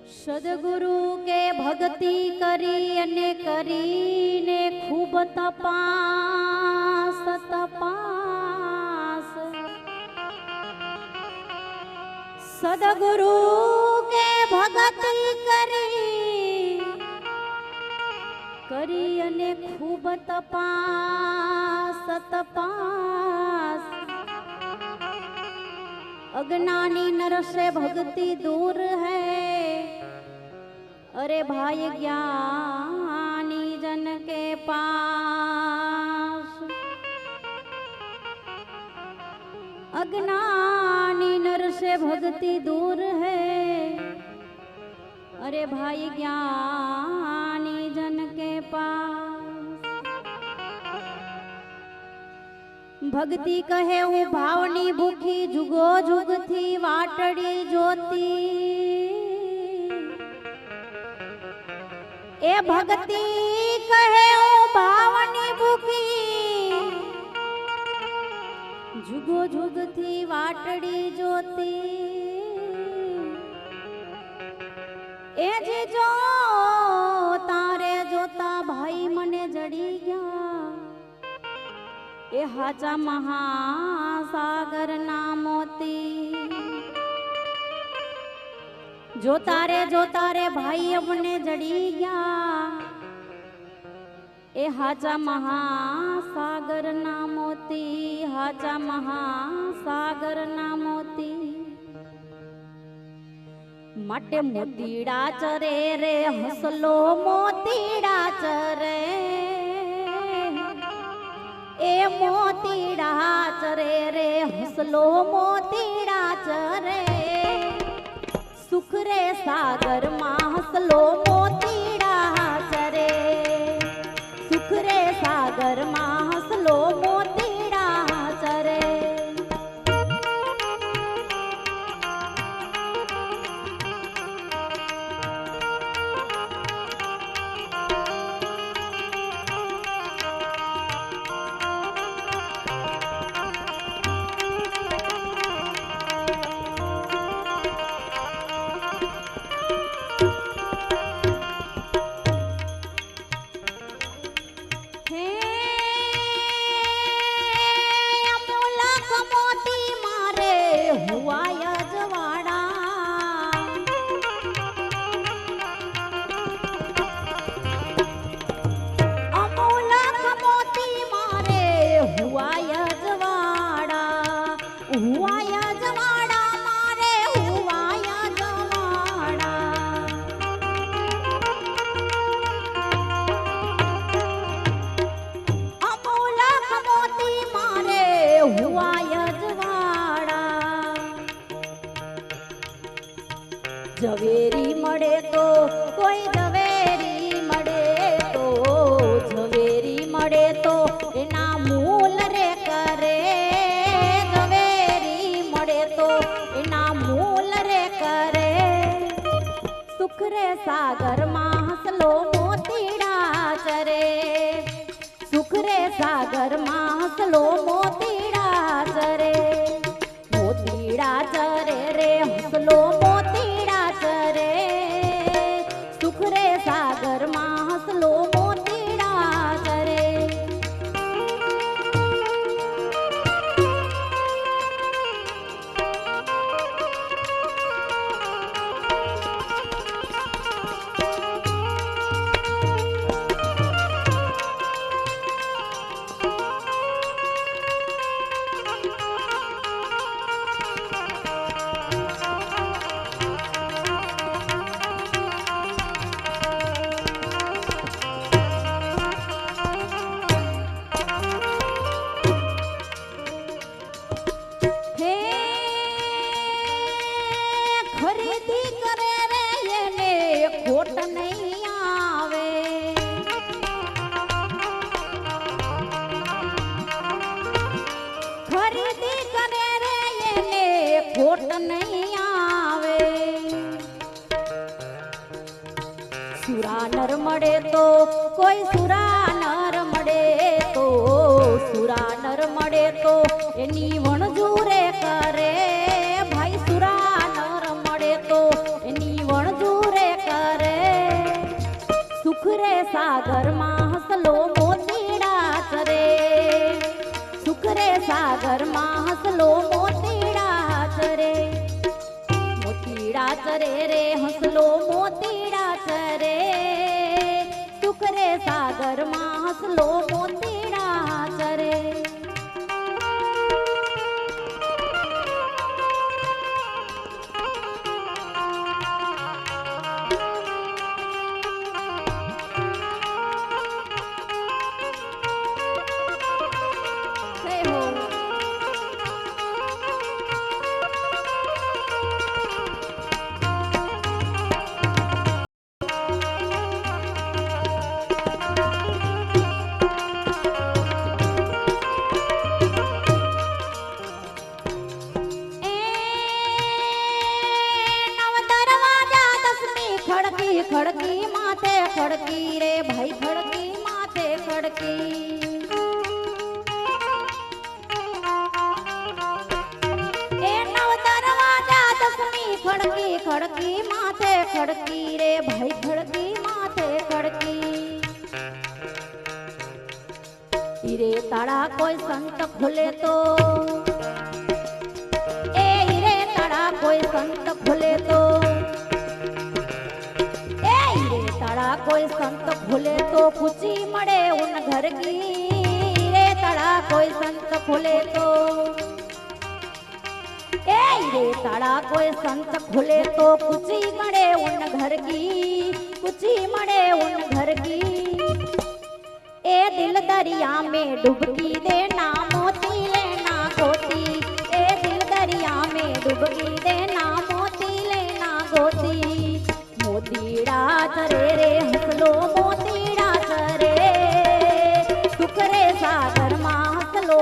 સદગુરુ કે ભક્તિ કરી અને કરીને ખૂબ તપાસ સદગુરુ કે ભક્તિ કરી અને ખૂબ તપાસ अज्ञानी नर से भक्ति दूर है। अरे भाई ज्ञानी जन के पास अज्ञानी नर से भक्ति दूर है। अरे भाई ज्ञानी जन के पास भक्ति कहे हूँ भावनी भूखी जुगो जुग थी वाटड़ी ज्योति। ए भक्ति कहे हूँ भावनी भूखी जुगो जुग थी वाटड़ी ज्योति। ए जी जो तारे जोता भाई मने जड़ी गया ए हाचा महासागर ना मोती। जो तारे भाई अपने जड़ी गया ए हाचा महासागर ना मोती। हाचा महासागर ना मोती मटे मोतीड़ा चरे रे हसलो मोतीड़ा चरे। ए मोतीड़ा चरे रे हसलो मोतीड़ा चरे। सुख रे सागर मां हसलो मोतीड़ा चरे। सुख रे सागर मां हसलो मोतीड़ा चरे। झवेरी मळे तो कोई झवेरी मळे तो झवेरी मळे तो एना मूल रे करे। झवेरी मळे तो एना मूल रे करे। सुख रे सागर मां हसलो मोतीड़ा चरे। सुख रे सागर मां हसलो मोतीड़ा चरे। मोतीड़ा चरे रे हसलो मोतीड़ा चरे। सुख रे सागर मां हसलो मोतीड़ा चरे। खरीदी करे रे येने खोट नहीं आवे। खरीदी करे रे येने खोट नहीं आवे। सुरा नर मळे तो कोई सुरा नर मळे तो सुरा नर मळे तो एनी वणजूरे करे। भाई सुरा नर मळे तो एनी वणजूरे રે સાગરમાં હસલો મોતીડા ચરે, સુખ રે સાગરમાં હસલો મોતીડા ચરે, મોતીડા ચરે રે હસલો મોતીડા ચરે, સુખ રે સાગરમાં હસલો મોતીડા ચરે. જય હો. ખડકી ખડકી માથે ખડકી રે ભાઈ ખડકી માથે ખડકી. એ નવ દરવાજા દસમી ખડકી ખડકી માથે ખડકી રે ભાઈ ખડકી માથે ખડકી. હીરે તાળા કોઈ સંત ખોલે તો, એ હીરે તાળા કોઈ સંત ખોલે તો, कोई संत खोले तो खुशी मड़े उन घर की रे तड़ा कोई संत खोले तो, ए रे तड़ा कोई संत खोले तो खुशी मड़े उन घर की, खुशी मड़े उन घर की. ए दिल दरिया में डुबकी देना मोती लेना गोती, ए दिल दरिया में डुबकी देना मोती लेना गोती. मोतीड़ा चरे रे हसलो मोतीड़ा चरे, सुख रे सागर में हसलो